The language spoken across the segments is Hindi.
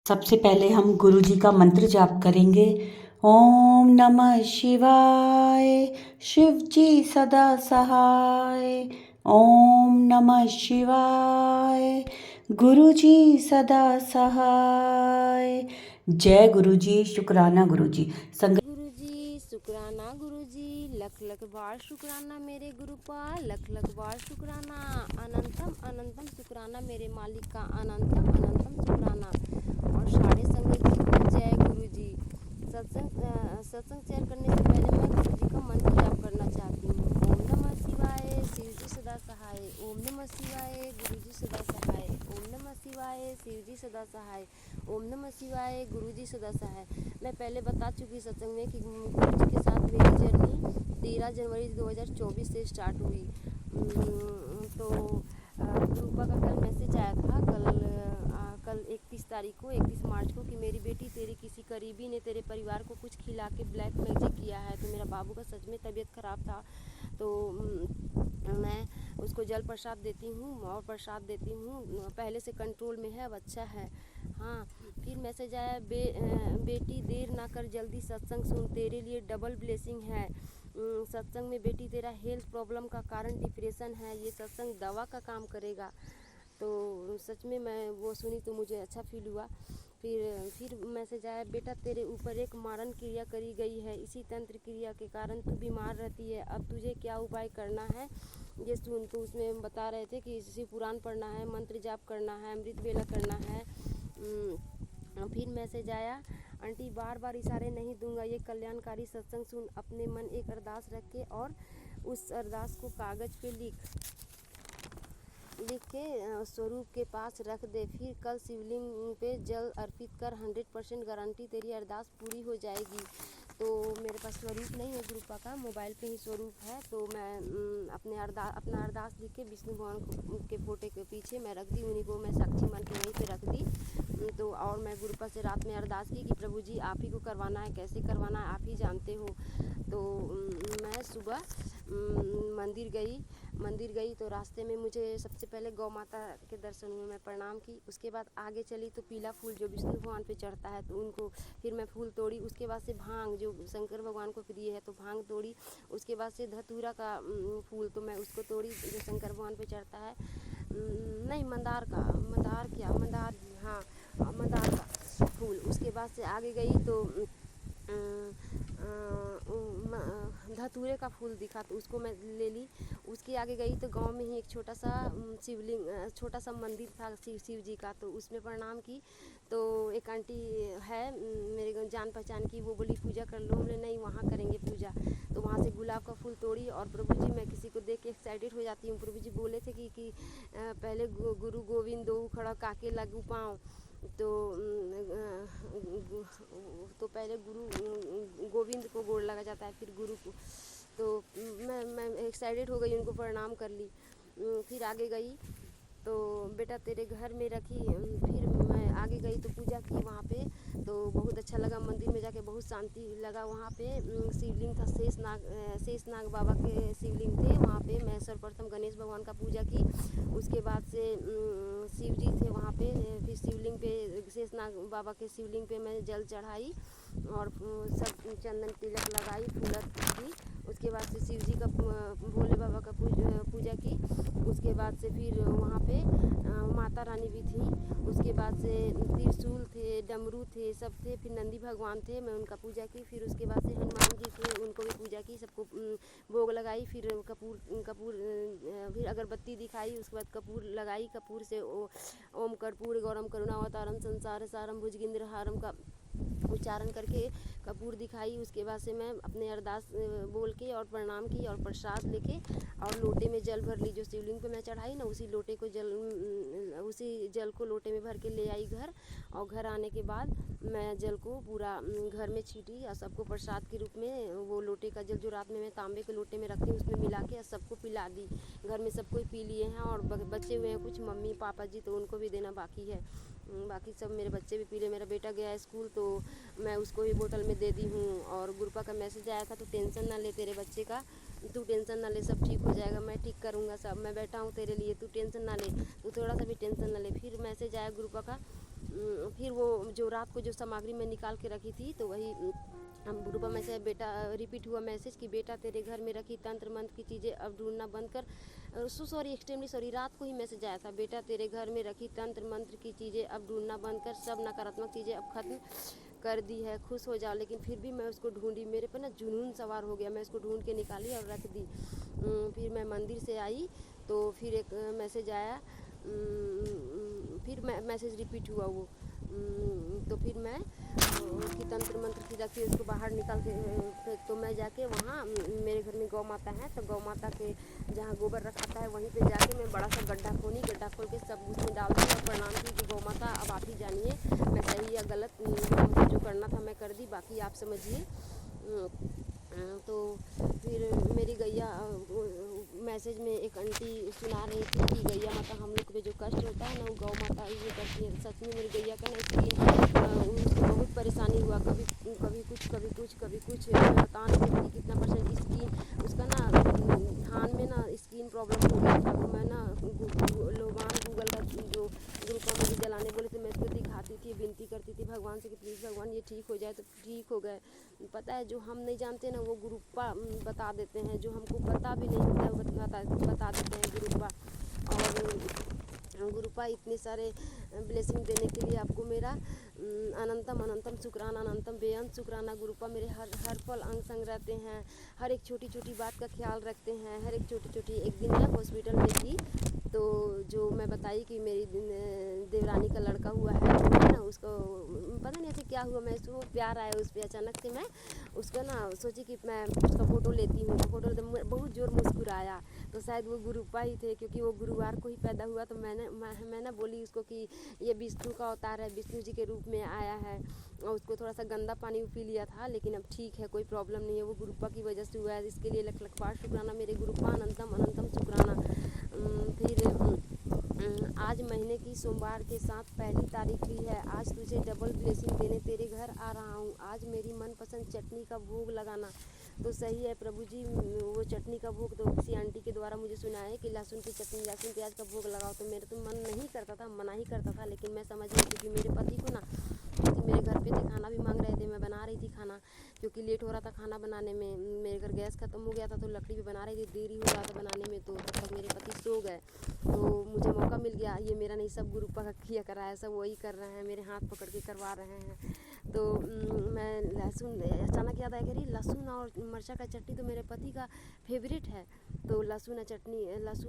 सबसे पहले हम गुरु जी का मंत्र जाप करेंगे। ओम नमः शिवाय, शिव जी सदा सहाय। ओम नमः शिवाय, गुरु जी सदा सहाय। जय गुरु जी, शुक्राना गुरु जी। गुरुजी शुक्राना गुरुजी, लख लख बार शुक्राना मेरे गुरु पा, लख लख बार शुक्राना। अनंतम अनंतम शुक्राना मेरे मालिक का, अनंतम अनंतम शुक्राना। और सारे संगत जी को जय गुरुजी। सत्संग शेयर करने से पहले मैं गुरुजी का मंत्र जाप करना चाहती हूँ। ओम नमः शिवाय, शिव जी सदा सहाय। ओम नमः शिवाय, गुरुजी सदा सहाय। ओम नमः शिवाय, शिव जी सदा सहाय। ओम नमः शिवाय, गुरुजी सदा सहाय। मैं पहले बता चुकी सत्संग में कि गुरु जी के साथ मेरी जर्नी 13 जनवरी 2024 से स्टार्ट हुई। तो ग्रुपा का कल मैसेज आया था, कल 31 तारीख को, 31 मार्च को, कि मेरी बेटी तेरी किसी करीबी ने तेरे परिवार को कुछ खिला के ब्लैक मैजिक किया है। तो मेरा बाबू का सच में तबीयत ख़राब था, तो मैं उसको जल प्रसाद देती हूँ और प्रसाद देती हूँ। पहले से कंट्रोल में है, अब अच्छा है। हाँ, फिर मैसेज आया, बेटी देर ना कर, जल्दी सत्संग सुन, तेरे लिए डबल ब्लेसिंग है। सत्संग में बेटी तेरा हेल्थ प्रॉब्लम का कारण डिप्रेशन है, ये सत्संग दवा का काम करेगा। तो सच में मैं वो सुनी तो मुझे अच्छा फील हुआ। फिर मैसेज आया, बेटा तेरे ऊपर एक मारण क्रिया करी गई है, इसी तंत्र क्रिया के कारण तू बीमार रहती है। अब तुझे क्या उपाय करना है ये सुन। तो उसमें बता रहे थे कि शिव पुराण पढ़ना है, मंत्र जाप करना है, अमृत वेला करना है। फिर मैसेज आया, आंटी बार बार इशारे नहीं दूंगा, ये कल्याणकारी सत्संग सुन, अपने मन एक अरदास रख के और उस अरदास को कागज़ पे लिख के स्वरूप के पास रख दे। फिर कल शिवलिंग पे जल अर्पित कर, 100% गारंटी तेरी अरदास पूरी हो जाएगी। तो मेरे पास स्वरूप नहीं है गुरुपा का, मोबाइल पे ही स्वरूप है। तो मैं अपना अरदास लिख के विष्णु भगवान के फोटो के पीछे मैं रख दी, उन्हीं को मैं साक्षी मान के वहीं पे रख दी। तो और मैं गुरुपा से रात में अरदास की कि प्रभु जी आप ही को करवाना है, कैसे करवाना है आप ही जानते हो। तो मैं सुबह मंदिर गई तो रास्ते में मुझे सबसे पहले गौ माता के दर्शन हुए, मैं प्रणाम की। उसके बाद आगे चली तो पीला फूल जो विष्णु भगवान पे चढ़ता है, तो उनको फिर मैं फूल तोड़ी। उसके बाद से भांग जो शंकर भगवान को प्रिय है, तो भांग तोड़ी। उसके बाद से धतूरा का फूल, तो मैं उसको तोड़ी जो शंकर भगवान पे चढ़ता है। नहीं, मंदार का फूल। उसके बाद से आगे गई तो धतूरे का फूल दिखा, तो उसको मैं ले ली। उसके आगे गई तो गांव में ही एक छोटा सा मंदिर था शिव जी का, तो उसमें प्रणाम की। तो एक आंटी है मेरे जान पहचान की, वो बोली पूजा कर लो। हमने नहीं, वहाँ करेंगे पूजा। तो वहाँ से गुलाब का फूल तोड़ी। और प्रभु जी, मैं किसी को देख के एक्साइटेड हो जाती हूँ। प्रभु जी बोले थे कि पहले गुरु गोविंद दो खड़ा काके लगू पाँव। तो पहले गुरु गोविंद को गोड़ लगा जाता है, फिर गुरु को। तो मैं एक्साइटेड हो गई, उनको प्रणाम कर ली। फिर आगे गई तो बेटा तेरे घर में रखी। फिर मैं आगे गई तो पूजा की वहाँ पे, तो बहुत अच्छा लगा। मंदिर में जाके बहुत शांति लगा। वहाँ पे शिवलिंग था, शेषनाग बाबा के शिवलिंग थे वहाँ पे। मैं सर्वप्रथम गणेश भगवान का पूजा की। उसके बाद से शिव जी थे वहाँ पे। फिर शिवलिंग पे, शेषनाग बाबा के शिवलिंग पे मैं जल चढ़ाई और सब चंदन तिलक लगाई, फूलक की। उसके बाद से शिव जी का, भोले बाबा का पूजा की। उसके बाद से फिर वहाँ पे माता रानी भी थी। उसके बाद से त्रिशूल थे, डमरू थे, सब थे। फिर नंदी भगवान थे, मैं उनका पूजा की। फिर उसके बाद से हनुमान जी थे, उनको भी पूजा की, सबको भोग लगाई। फिर फिर अगरबत्ती दिखाई। उसके बाद कपूर लगाई। कपूर से ओम कर्पूर गौरम करुणावतारम संसार सारम भुजगेंद्र हारम का उच्चारण करके कपूर दिखाई। उसके बाद से मैं अपने अरदास बोल के और प्रणाम की और प्रसाद लेके और लोटे में जल भर ली। जो शिवलिंग पे मैं चढ़ाई ना, उसी जल को लोटे में भर के ले आई घर। और घर आने के बाद मैं जल को पूरा घर में छीटी और सबको प्रसाद के रूप में वो लोटे का जल जो रात में मैं तांबे के लोटे में रखती हूँ, उसमें मिला के सबको पिला दी। घर में सबको पी लिए हैं और बच्चे हुए हैं कुछ मम्मी पापा जी, तो उनको भी देना बाकी है। बाकी सब मेरे बच्चे भी पी ले। मेरा बेटा गया है स्कूल, तो मैं उसको भी बोतल में दे दी हूँ। और गुरुपा का मैसेज आया था, तो टेंशन ना ले तेरे बच्चे का, तू टेंशन ना ले, सब ठीक हो जाएगा, मैं ठीक करूँगा सब, मैं बैठा हूँ तेरे लिए, तू टेंशन ना ले, तू थोड़ा सा भी टेंशन ना ले। फिर मैसेज आया गुरुपा का फिर वो जो रात को जो सामग्री मैं निकाल के रखी थी तो वही हम ग्रुप में से बेटा रिपीट हुआ मैसेज कि बेटा तेरे घर में रखी तंत्र मंत्र की चीज़ें अब ढूंढना बंद कर। सॉरी, एक्सट्रीमली सॉरी, रात को ही मैसेज आया था, बेटा तेरे घर में रखी तंत्र मंत्र की चीज़ें अब ढूंढना बंद कर, सब नकारात्मक चीज़ें अब खत्म कर दी है, खुश हो जाओ। लेकिन फिर भी मैं उसको ढूंढी, मेरे पर ना जुनून सवार हो गया, मैं उसको ढूंढ के निकाली और रख दी। फिर मैं मंदिर से आई तो फिर एक मैसेज आया, फिर मैसेज रिपीट हुआ वो। तो फिर मैं उसकी तंत्र मंत्र की रखी उसको बाहर निकाल के तो मैं जाके वहाँ मेरे घर में गौ माता है, तो गौ माता के जहाँ गोबर रखाता है वहीं पे जाके मैं बड़ा सा गड्ढा खोल के सब उसमें डाल दी और प्रणाम की कि गौ माता अब आप ही जानिए मैं सही या गलत, हमको जो करना था मैं कर दी, बाकी आप समझिए। तो फिर मेरी गैया मैसेज में एक आंटी सुना रही थी कि गैया माता हम लोग पे जो कष्ट होता है ना वो गौ माता ये करती है। सच में मेरी गैया का ना स्किन उसको बहुत परेशानी हुआ, कभी कुछ मैं बता नहीं सकती कितना परसेंट स्किन उसका ना धान में ना स्किन प्रॉब्लम हो गया था। तो मैं ना गूगल का जो ग्रुप में मुझे जलाने बोले थे मैं उसको दिखाती थी, विनती करती थी भगवान से कि प्लीज़ भगवान ये ठीक हो जाए, तो ठीक हो गए। पता है जो हम नहीं जानते ना वो गुरुप्पा बता देते हैं, जो हमको पता भी नहीं होता है बता देते हैं गुरुप्पा। और गुरुप्पा इतने सारे ब्लेसिंग देने के लिए आपको मेरा अनंतम शुक्राना, अनंतम बेअंत शुक्राना। गुरुप्पा मेरे हर पल अंग संग रहते हैं, हर एक छोटी छोटी बात का ख्याल रखते हैं, हर एक छोटी। एक दिन जब हॉस्पिटल में थी तो जो मैं बताई कि मेरी देवरानी का लड़का हुआ है ना, उसको पता नहीं ऐसे क्या हुआ, मैं उसको प्यार आया उस पर अचानक से। मैं उसको ना सोची कि मैं उसका फ़ोटो लेती हूँ, तो फ़ोटो लेते बहुत ज़ोर मुस्कुराया, तो शायद वो गुरुप्पा ही थे क्योंकि वो गुरुवार को ही पैदा हुआ। तो मैं ना बोली उसको कि ये विष्णु का अवतार है, विष्णु जी के रूप में आया है। और उसको थोड़ा सा गंदा पानी पी लिया था, लेकिन अब ठीक है, कोई प्रॉब्लम नहीं है, वो गुरुप्पा की वजह से हुआ है। इसके लिए लख बार शुक्राना मेरे गुरुप्पा, अनंतम शुक्राना। फिर आज महीने की सोमवार के साथ 1 तारीख भी है। आज तुझे डबल ब्लेसिंग देने तेरे घर आ रहा हूँ। आज मेरी मनपसंद चटनी का भोग लगाना। तो सही है प्रभु जी, वो चटनी का भोग तो किसी आंटी के द्वारा मुझे सुना है कि लहसुन की चटनी, लहसुन प्याज का भोग लगाओ। तो मेरे तो मन नहीं करता था, मना ही करता था, लेकिन मैं समझ गई क्योंकि मेरे पति को ना मेरे घर पे थे, खाना भी मांग रहे थे, मैं बना रही थी खाना क्योंकि लेट हो रहा था खाना बनाने में। मेरे घर गैस ख़त्म हो गया था तो लकड़ी भी बना रही थी, देरी हो रहा था बनाने में, तो तब तक मेरे पति सो गए। तो मुझे मौका मिल गया, ये मेरा नहीं सब गुरुप्पा का किया करा है, सब वही कर रहे हैं, मेरे हाथ पकड़ के करवा रहे हैं। तो मैं लहसुन अचानक याद आया कि लहसुन और मिर्चा का चटनी तो मेरे पति का फेवरेट है। तो लहसुन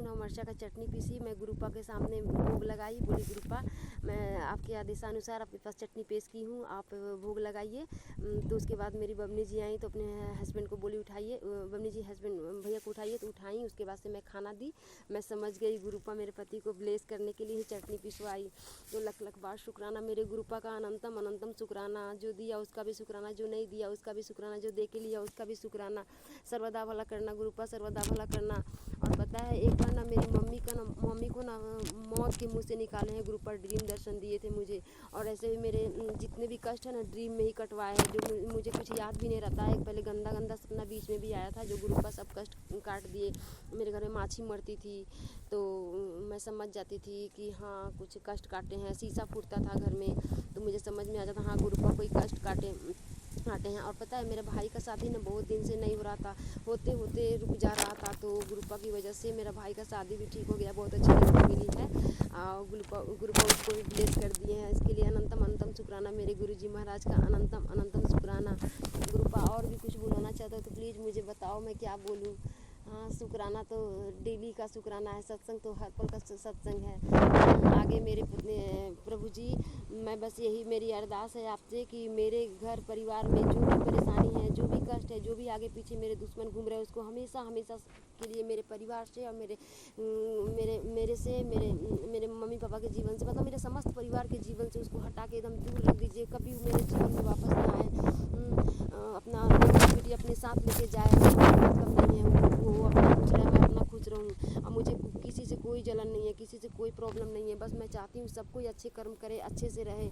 और मिर्चा का चटनी पीसी, मैं गुरुप्पा के सामने भोग लगाई, बोली गुरुप्पा मैं आपके आदेशानुसार आपके पास चटनी पेश की हूँ, आप भोग लगाइए। तो उसके बाद मेरी बबनी जी आई तो अपने हस्बैंड को बोली उठाइए, बबनी जी हस्बैंड भैया को उठाइए, तो उठाई। उसके बाद से मैं खाना दी। मैं समझ गई गुरुप्पा मेरे पति को ब्लेस करने के लिए ही चटनी पिसवाई। तो लख बार शुक्राना मेरे गुरुप्पा का, अनंतम शुक्राना। जो दिया उसका भी शुक्राना, जो नहीं दिया उसका भी शुक्राना, जो दे के लिया उसका भी शुक्राना। सर्वदा भला करना गुरुप्पा, सर्वदा भला करना। और पता है एक बार ना मेरी मम्मी को ना मौत के मुँह से निकाले हैं गुरुप्पा, ड्रीम दर्शन दिए थे मुझे। और ऐसे भी मेरे जितने भी कष्ट है ना ड्रीम में ही कटवाए हैं, जो मुझे कुछ याद भी नहीं रहता है। पहले गंदा सपना बीच में भी आया था, जो गुरुप्पा सब कष्ट काट दिए। मेरे घर में माछी मरती थी तो मैं समझ जाती थी कि हाँ कुछ कष्ट काटे हैं। शीशा फूटता था घर में तो मुझे समझ में आ जाता हाँ गुरुप्पा कोई कष्ट काटे हैं। और पता है मेरे भाई का शादी ना बहुत दिन से नहीं हो रहा था, होते रुक जा रहा था, तो गुरुप्पा की वजह से मेरा भाई का शादी भी ठीक हो गया, बहुत अच्छी लड़की मिली है। गुरुप्पा उसको भी ब्लेस कर दिए हैं। इसके लिए अनंतम शुक्राना मेरे गुरुजी महाराज का, अनंतम शुक्राना। गुरुप्पा और भी कुछ बुलाना चाहते हो तो प्लीज़ मुझे बताओ, मैं क्या बोलूँ। हाँ शुक्राना तो डेली का शुक्राना है, सत्संग तो हर पल का सत्संग है। आगे मेरे प्रभु जी मैं बस यही मेरी अरदास है आपसे कि मेरे घर परिवार में जो भी परेशानी है, जो भी कष्ट है, जो भी आगे पीछे मेरे दुश्मन घूम रहे हैं, उसको हमेशा के लिए मेरे परिवार से और मेरे मम्मी पापा के जीवन से, मतलब मेरे समस्त परिवार के जीवन से उसको हटा के एकदम दूर रख दीजिए, कभी मेरे जीवन में वापस ना आए। अपना बेटी अपने साथ लेके जाए, मतलब नहीं है वो अपना खुश रहे, मैं अपना खुश रहूँ। और मुझे किसी से कोई जलन नहीं है, किसी से कोई प्रॉब्लम नहीं है, बस मैं चाहती हूँ सब कोई अच्छे कर्म करे, अच्छे से रहे।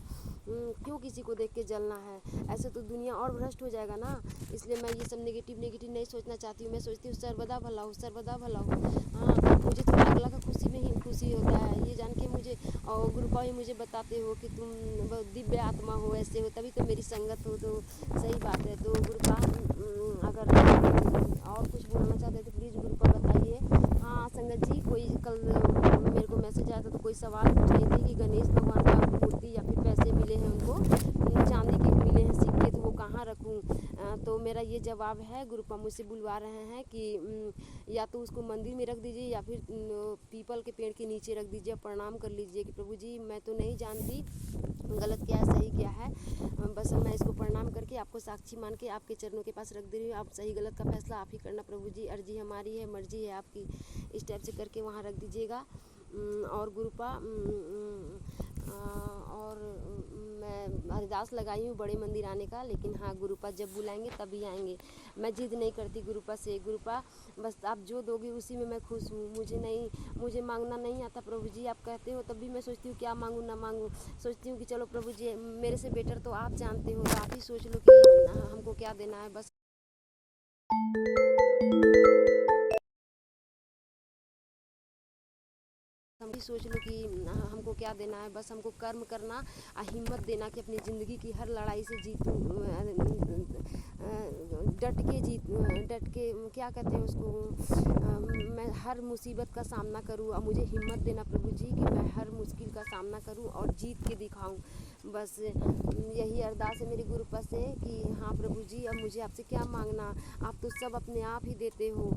क्यों किसी को देख के जलना है, ऐसे तो दुनिया और भ्रष्ट हो जाएगा ना। इसलिए मैं ये सब नेगेटिव नहीं सोचना चाहती हूँ। मैं सोचती हूँ सर्वदा भला हो, सर्वदा भला हो। हाँ मुझे तो 1 लाख खुशी में ही खुशी होता है। ये जान के मुझे और गुरुपा भी मुझे बताते हो कि तुम बहुत दिव्य आत्मा हो, ऐसे हो, तभी तो मेरी संगत हो, तो सही बात है। तो गुरुपा अगर और कुछ बोलना चाहते हैं तो प्लीज़ गुरुपा बताइए। हाँ संगत जी, कोई कल मेरे को मैसेज आया था तो कोई सवाल पूछ रही थी कि गणेश भगवान का मूर्ति या फिर पैसे मिले हैं उनको, चांदी के मिले हैं सिक्के, तो वो कहाँ रखूँ। तो मेरा ये जवाब है, गुरुपा मुझसे बुलवा रहे हैं कि या तो उसको मंदिर में रख दीजिए या फिर पीपल के पेड़ के नीचे रख दीजिए, प्रणाम कर लीजिए कि प्रभु जी मैं तो नहीं जानती गलत क्या है सही क्या है, बस मैं इसको प्रणाम करके आपको साक्षी मान के आपके चरणों के पास रख दे रही हूँ। आप सही गलत का फैसला आप ही करना प्रभु जी, अर्जी हमारी है, मर्जी है आपकी, इस टाइप से करके वहाँ रख दीजिएगा। और गुरुपा और मैं अरदास लगाई हूँ बड़े मंदिर आने का, लेकिन हाँ गुरुपा जब बुलाएंगे तभी आएंगे। मैं जिद नहीं करती गुरुपा से, गुरुपा बस आप जो दोगे उसी में मैं खुश हूँ। मुझे मांगना नहीं आता प्रभु जी, आप कहते हो तब भी मैं सोचती हूँ क्या मांगूँ ना मांगूँ, सोचती हूँ कि चलो प्रभु जी मेरे से बेटर तो आप जानते हो, तो आप ही सोच लो कि हमको क्या देना है, बस हम भी सोच लो कि हमको क्या देना है, बस हमको कर्म करना, हिम्मत देना कि अपनी ज़िंदगी की हर लड़ाई से जीतूँ, डट के क्या कहते हैं उसको, मैं हर मुसीबत का सामना करूँ। और मुझे हिम्मत देना प्रभु जी कि मैं हर मुश्किल का सामना करूँ और जीत के दिखाऊँ। बस यही अरदास है मेरी गुरुपा से कि हाँ प्रभु जी अब मुझे आपसे क्या मांगना, आप तो सब अपने आप ही देते हो।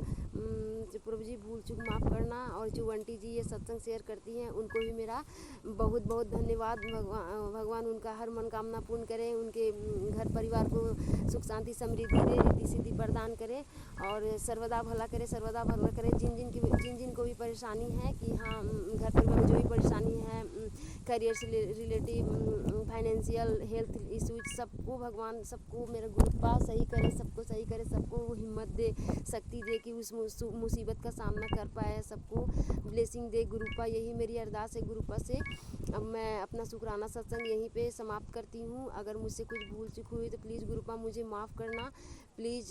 प्रभु जी भूल चूक माफ़ करना। और जो आंटी जी ये सत्संग शेयर करती हैं उनको भी मेरा बहुत बहुत धन्यवाद। भगवान उनका हर मनोकामना पूर्ण करे, उनके घर परिवार को सुख शांति समृद्धि दे, रिद्धि सिद्धि प्रदान करे और सर्वदा भला करे, सर्वदा भला करे। जिन जिन को भी परेशानी है कि हाँ घर परिवार में जो भी परेशानी है, करियर से रिलेटिव, फाइनेंशियल, हेल्थ इशूज, सबको भगवान सबको मेरा गुरुपा सही करे, सबको सही करे, सबको वो हिम्मत दे, शक्ति दे कि उस मुसीबत का सामना कर पाए, सबको ब्लेसिंग दे गुरुपा। यही मेरी अरदास है गुरुपा से। अब मैं अपना शुक्राना सत्संग यहीं पे समाप्त करती हूँ। अगर मुझसे कुछ भूल चूक हुई तो प्लीज़ गुरुपा मुझे माफ़ करना, प्लीज़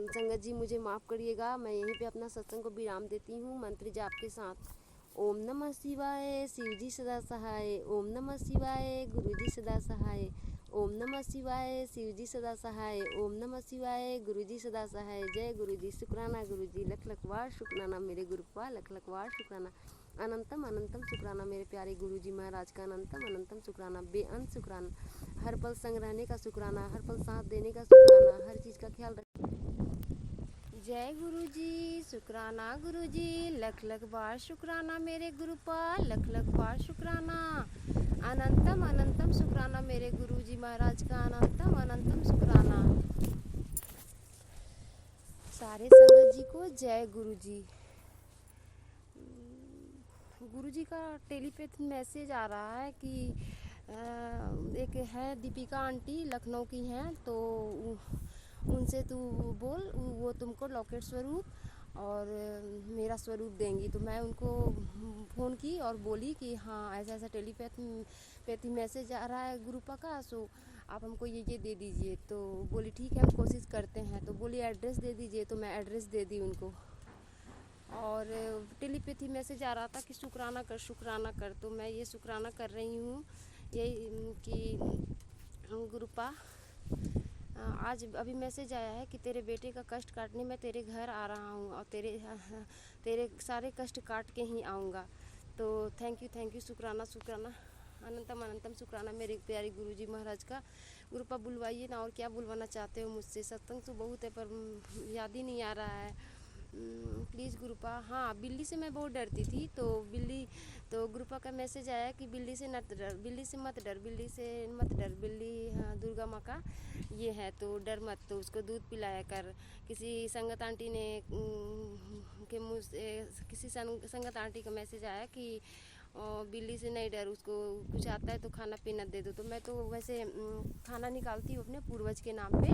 संगत जी मुझे माफ़ करिएगा। मैं यहीं पे अपना सत्संग को विराम देती हूँ मंत्र जाप के साथ। ओम नमः शिवाय, शिव जी सदा सहाय। ओम नमः शिवाय, गुरु जी सदा सहाय। ओम नमः शिवाय, शिव जी सदा सहाय। ओम नमः शिवाय, गुरु जी सदा सहाय। जय गुरु जी, शुक्राना गुरु जी, लख लख बार शुक्राना मेरे गुरुपा, लख लख बार शुक्राना। अनंतम अनंतम शुक्राना मेरे प्यारे गुरु जी महाराज का, अनंतम अनंतम शुक्राना, बेअंत शुक्राना, हर पल संग रहने का शुक्राना, हर पल साथ देने का शुक्राना, हर चीज़ का ख्याल रख। जय गुरु जी, शुक्राना गुरु जी, लख लख बार शुक्राना मेरे गुरुपा, लख लख बार शुक्राना। अनंतम अनंतम शुक्राना मेरे गुरु जी महाराज का, अनंतम अनंतम शुक्राना। सारे संगत जी को जय गुरु जी। गुरु जी का टेलीपैथ मैसेज आ रहा है कि एक है दीपिका आंटी, लखनऊ की हैं, तो उनसे तू बोल, वो तुमको लॉकेट स्वरूप और मेरा स्वरूप देंगी। तो मैं उनको फ़ोन की और बोली कि हाँ ऐसा ऐसा टेलीपैथी मैसेज आ रहा है गुरुपा का, सो आप हमको ये दे दीजिए। तो बोली ठीक है हम कोशिश करते हैं। तो बोली एड्रेस दे दीजिए, तो मैं एड्रेस दे दी उनको। और टेलीपैथी मैसेज आ रहा था कि शुक्राना कर, तो मैं ये शुक्राना कर रही हूँ यही कि गुरुपा आज अभी मैसेज आया है कि तेरे बेटे का कष्ट काटने मैं तेरे घर आ रहा हूँ और तेरे सारे कष्ट काट के ही आऊँगा। तो थैंक यू शुक्राना अनंतम अनंतम शुक्राना मेरे प्यारे गुरुजी महाराज का। गुरुपा बुलवाइए ना, और क्या बुलवाना चाहते हो मुझसे, सत्संग तो बहुत है पर याद ही नहीं आ रहा है। प्लीज़ गुरुपा। हाँ बिल्ली से मैं बहुत डरती थी, तो गुरुपा का मैसेज आया कि बिल्ली से मत डर, बिल्ली से मत डर, बिल्ली हाँ दुर्गा माँ का ये है, तो डर मत, तो उसको दूध पिलाया कर। किसी संगत आंटी ने के मुँह से किसी संगत आंटी का मैसेज आया कि बिल्ली से नहीं डर, उसको कुछ आता है तो खाना पीना दे दो। तो मैं तो वैसे खाना निकालती हूँ अपने पूर्वज के नाम पे,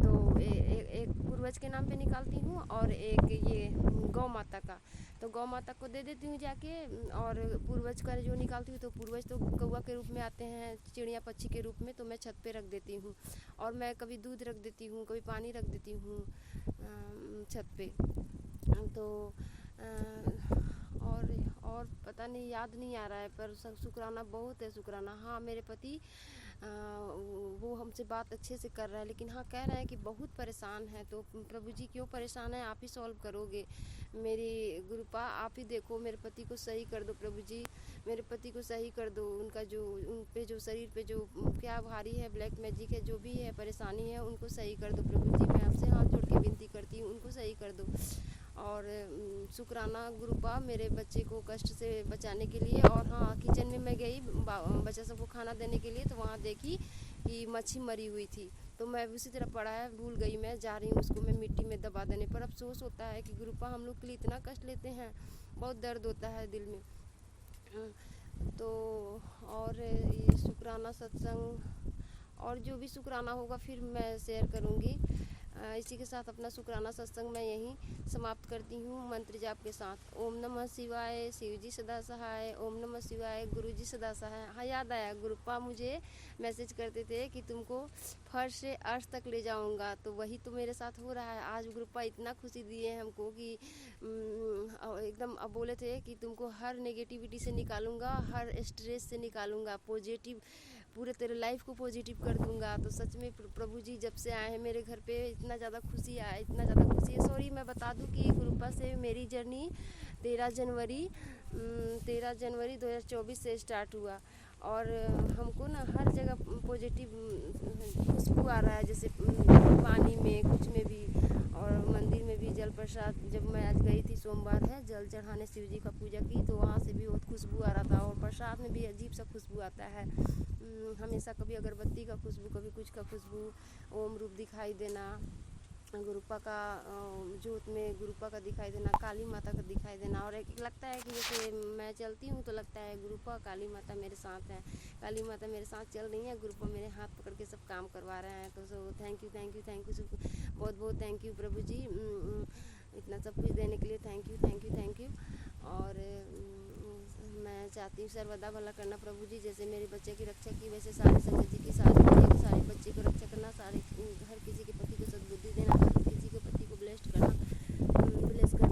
तो एक पूर्वज के नाम पे निकालती हूँ और एक ये गौ माता का, तो गौ माता को दे देती हूँ जाके। और पूर्वज का जो निकालती हूँ तो पूर्वज तो कौवा के रूप में आते हैं, चिड़िया पक्षी के रूप में, तो मैं छत पे रख देती हूँ। और मैं कभी दूध रख देती हूँ, कभी पानी रख देती हूँ छत पे। तो और पता नहीं, याद नहीं आ रहा है, पर शुक्राना बहुत है, शुक्राना। हाँ, मेरे पति वो हमसे बात अच्छे से कर रहा है, लेकिन हाँ कह रहे हैं कि बहुत परेशान है। तो प्रभु जी क्यों परेशान है, आप ही सॉल्व करोगे। मेरी गुरुपा आप ही देखो, मेरे पति को सही कर दो प्रभु जी, मेरे पति को सही कर दो। उनका जो उन पे जो शरीर पे जो क्या भारी है, ब्लैक मैजिक है, जो भी है परेशानी है, उनको सही कर दो प्रभु जी। मैं आपसे हाथ जोड़ के विनती करती हूँ, उनको सही कर दो। और शुक्राना गुरुपा मेरे बच्चे को कष्ट से बचाने के लिए। और हाँ, किचन में मैं गई बच्चा सबको खाना देने के लिए, तो वहाँ देखी कि मच्छी मरी हुई थी। तो मैं उसी तरह पड़ा है, भूल गई, मैं जा रही हूँ उसको मैं मिट्टी में दबा देने पर। अफसोस होता है कि गुरुपा हम लोग के लिए इतना कष्ट लेते हैं, बहुत दर्द होता है दिल में। तो और ये शुक्राना सत्संग और जो भी शुक्राना होगा फिर मैं शेयर करूँगी। इसी के साथ अपना शुक्राना सत्संग मैं यहीं समाप्त करती हूँ मंत्र जाप के साथ। ओम नमः शिवाय, शिव जी सदा सहाय। ओम नमः शिवाय, गुरु जी सदा सहाय। हाँ, याद आया, गुरुपा मुझे मैसेज करते थे कि तुमको फर्स्ट से अर्श तक ले जाऊंगा, तो वही तो मेरे साथ हो रहा है। आज गुरुपा इतना खुशी दिए हैं हमको कि एकदम अब बोले थे कि तुमको हर नेगेटिविटी से निकालूंगा, हर स्ट्रेस से निकालूंगा, पॉजिटिव पूरे तेरे लाइफ को पॉजिटिव कर दूंगा। तो सच में प्रभु जी जब से आए हैं मेरे घर पे, इतना ज़्यादा खुशी है, इतना ज़्यादा खुशी है। सॉरी, मैं बता दूं कि गुरुपा से मेरी जर्नी 13 जनवरी 2024 से स्टार्ट हुआ। और हमको ना हर जगह पॉजिटिव खुशबू आ रहा है, जैसे पानी में, कुछ में भी, और मंदिर में भी जल प्रसाद। जब मैं आज गई थी, सोमवार है, जल चढ़ाने शिव जी का पूजा की, तो वहाँ से भी बहुत खुशबू आ रहा था। और प्रसाद में भी अजीब सा खुशबू आता है हमेशा, कभी अगरबत्ती का खुशबू, कभी कुछ का खुशबू। ओम रूप दिखाई देना, गुरुपा का जोत में गुरुपा का दिखाई देना, काली माता का दिखाई देना। और एक लगता है कि जैसे मैं चलती हूँ तो लगता है गुरुपा काली माता मेरे साथ है, काली माता मेरे साथ चल रही है, गुरुपा मेरे हाथ पकड़ के सब काम करवा रहे हैं। तो सो थैंक यू बहुत बहुत थैंक यू प्रभु जी, इतना सब कुछ देने के लिए थैंक यू। और मैं चाहती हूँ सर्वदा भला करना प्रभु जी, जैसे मेरे बच्चे की रक्षा की वैसे सारे संगत जी की, सारे बच्चे को रक्षा करना, सारे हर किसी के पति को सद्बुद्धि देना, हर किसी के पति को ब्लेस करना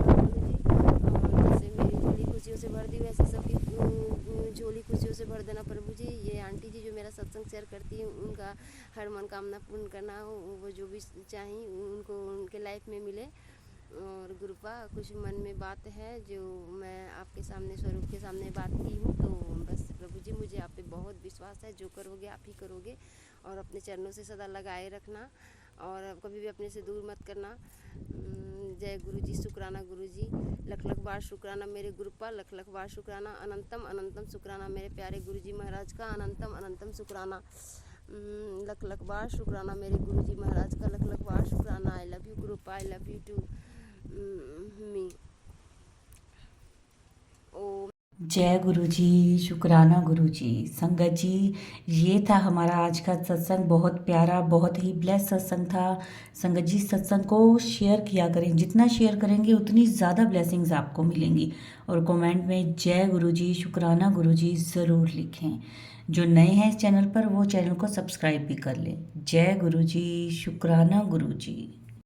प्रभु जी। और जैसे मेरी झोली खुशियों से भर दी, वैसे सबकी झोली खुशियों से भर देना प्रभु जी। ये आंटी जी जो मेरा सत्संग शेयर करती है, उनका हर मनोकामना पूर्ण करना, वो जो भी चाहें उनको उनके लाइफ में मिले। और गुरुपा कुछ मन में बात है जो मैं आपके सामने, स्वरूप के सामने बात की हूँ। तो बस प्रभु जी, मुझे आप पे बहुत विश्वास है, जो करोगे आप ही करोगे। और अपने चरणों से सदा लगाए रखना, और कभी भी अपने से दूर मत करना। जय गुरु जी, शुक्राना गुरु जी, लख लख बार शुक्राना मेरे गुरुपा, लख लख बार शुक्राना, अनंतम अनंतम शुक्राना मेरे प्यारे गुरु जी महाराज का, अनंतम अनंतम शुक्राना। लख लख बार शुक्राना मेरे गुरु जी महाराज का, लख लख बार शुक्राना। आई लव यू गुरुपा, आई लव यू टू मी। ओम जय गुरु जी, शुक्राना गुरु जी। संगत जी, ये था हमारा आज का सत्संग, बहुत प्यारा, बहुत ही ब्लेस सत्संग था। संगत जी, सत्संग को शेयर किया करें, जितना शेयर करेंगे उतनी ज़्यादा ब्लेसिंग्स आपको मिलेंगी। और कमेंट में जय गुरु जी, शुक्राना गुरु जी ज़रूर लिखें। जो नए हैं इस चैनल पर, वो चैनल को सब्सक्राइब भी कर लें। जय गुरु जी, शुक्राना गुरु जी।